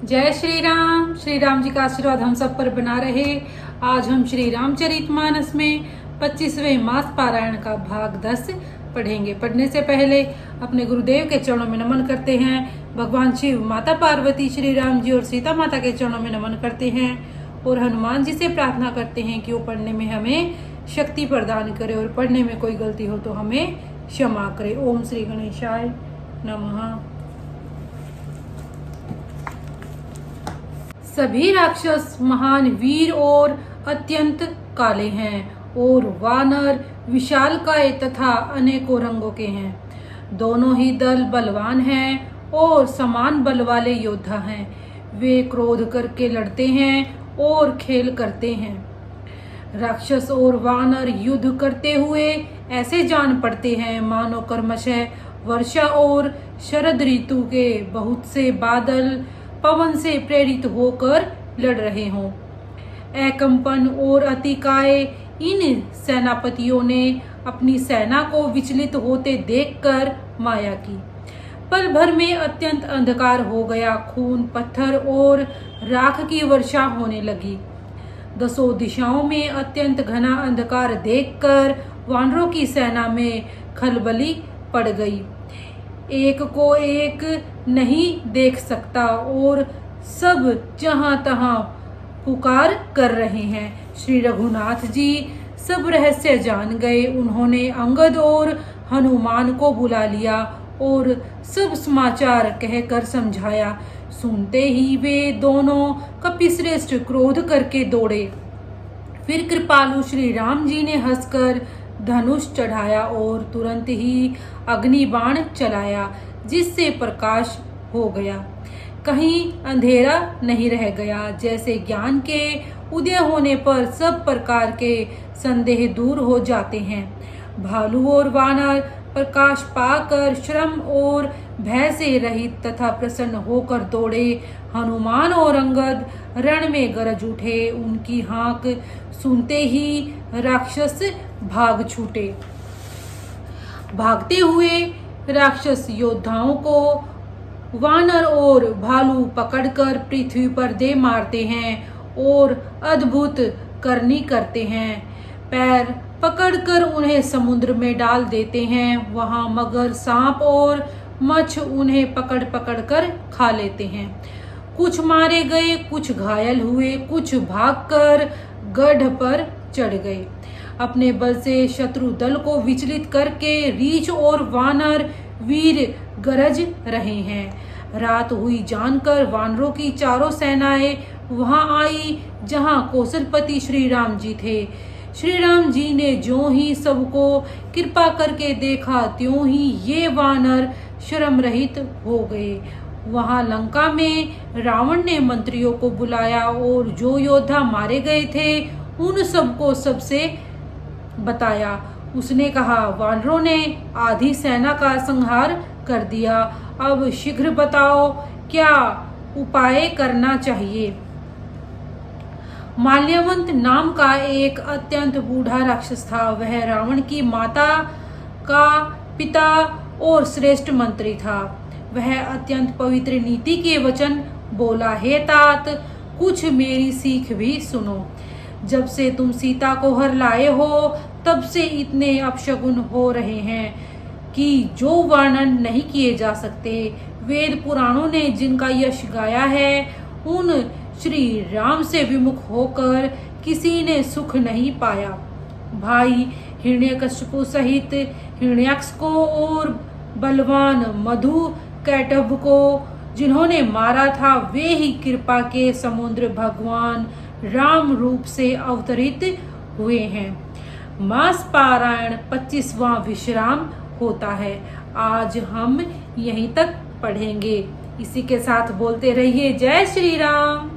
जय श्री राम जी का आशीर्वाद हम सब पर बना रहे। आज हम श्री रामचरितमानस में 25वें मास पारायण का भाग 10 पढ़ेंगे। पढ़ने से पहले अपने गुरुदेव के चरणों में नमन करते हैं। भगवान शिव, माता पार्वती, श्री राम जी और सीता माता के चरणों में नमन करते हैं और हनुमान जी से प्रार्थना करते हैं कि वो पढ़ने में हमें शक्ति प्रदान करे और पढ़ने में कोई गलती हो तो हमें क्षमा करे। ओम श्री गणेशाय नमः। सभी राक्षस महान वीर और अत्यंत काले हैं और वानर विशालकाय तथा अनेकों रंगों के हैं। दोनों ही दल बलवान हैं और समान बल वाले योद्धा हैं। वे क्रोध करके लड़ते हैं और खेल करते हैं। राक्षस और वानर युद्ध करते हुए ऐसे जान पड़ते हैं मानो क्रमशः वर्षा और शरद ऋतु के बहुत से बादल पवन से प्रेरित होकर लड़ रहे हों। अकंपन और अतिकाय इन सेनापतियों ने अपनी सेना को विचलित होते देखकर माया की। पल भर में अत्यंत अंधकार हो गया। खून, पत्थर और राख की वर्षा होने लगी। दसों दिशाओं में अत्यंत घना अंधकार देखकर वानरों की सेना में खलबली पड़ गई। एक को एक नहीं देख सकता और सब जहां तहां पुकार कर रहे हैं। श्री रघुनाथ जी सब रहस्य जान गए। उन्होंने अंगद और हनुमान को बुला लिया और सब समाचार कहकर समझाया। सुनते ही वे दोनों कपिश्रेष्ठ क्रोध करके दौड़े। फिर कृपालु श्री राम जी ने हंसकर धनुष चढ़ाया और तुरंत ही अग्नि बाण चलाया, जिससे प्रकाश हो गया। कहीं अंधेरा नहीं रह गया। जैसे ज्ञान के उदय होने पर सब प्रकार के संदेह दूर हो जाते हैं। भालू और वानर प्रकाश पाकर श्रम और भय से रहित तथा प्रसन्न होकर दौड़े। हनुमान और अंगद रण में गरज उठे। उनकी हाँक सुनते ही राक्षस भाग छूटे। भागते हुए राक्षस योद्धाओं को वानर और भालू पकड़कर पृथ्वी पर दे मारते हैं और अद्भुत करनी करते हैं। पैर पकड़कर उन्हें समुद्र में डाल देते हैं। वहां मगर, सांप और मच्छ उन्हें पकड़ पकड़ कर खा लेते हैं। कुछ मारे गए, कुछ घायल हुए, कुछ भागकर गढ़ पर चढ़ गए। अपने बल से शत्रु दल को विचलित करके रीछ और वानर वीर गरज रहे हैं। रात हुई जानकर वानरों की चारों सेनाएं वहां आई जहां कौशलपति श्री राम जी थे। श्री राम जी ने ज्यों ही सबको कृपा करके देखा, त्यों ही ये वानर शर्म रहित हो गए। वहां लंका में रावण ने मंत्रियों को बुलाया और जो योद्धा मारे गए थे उन सबको सबसे बताया। उसने कहा, वानरों ने आधी सेना का संहार कर दिया। अब शीघ्र बताओ क्या उपाय करना चाहिए। माल्यवंत नाम का एक अत्यंत बूढ़ा राक्षस था। वह रावण की माता का पिता और श्रेष्ठ मंत्री था। वह अत्यंत पवित्र नीति के वचन बोला, हे तात, कुछ मेरी सीख भी सुनो। जब से तुम सीता को हर लाए हो तब से इतने अपशगुन हो रहे हैं कि जो वर्णन नहीं किए जा सकते। वेद पुराणों ने जिनका यश गाया है उन श्री राम से विमुख होकर किसी ने सुख नहीं पाया। भाई हिरण्यकशिपु सहित हिरण्याक्ष को और बलवान मधु कैटभ को जिन्होंने मारा था, वे ही कृपा के समुद्र भगवान राम रूप से अवतरित हुए हैं। मास पारायण 25वां विश्राम होता है। आज हम यहीं तक पढ़ेंगे। इसी के साथ बोलते रहिए जय श्री राम।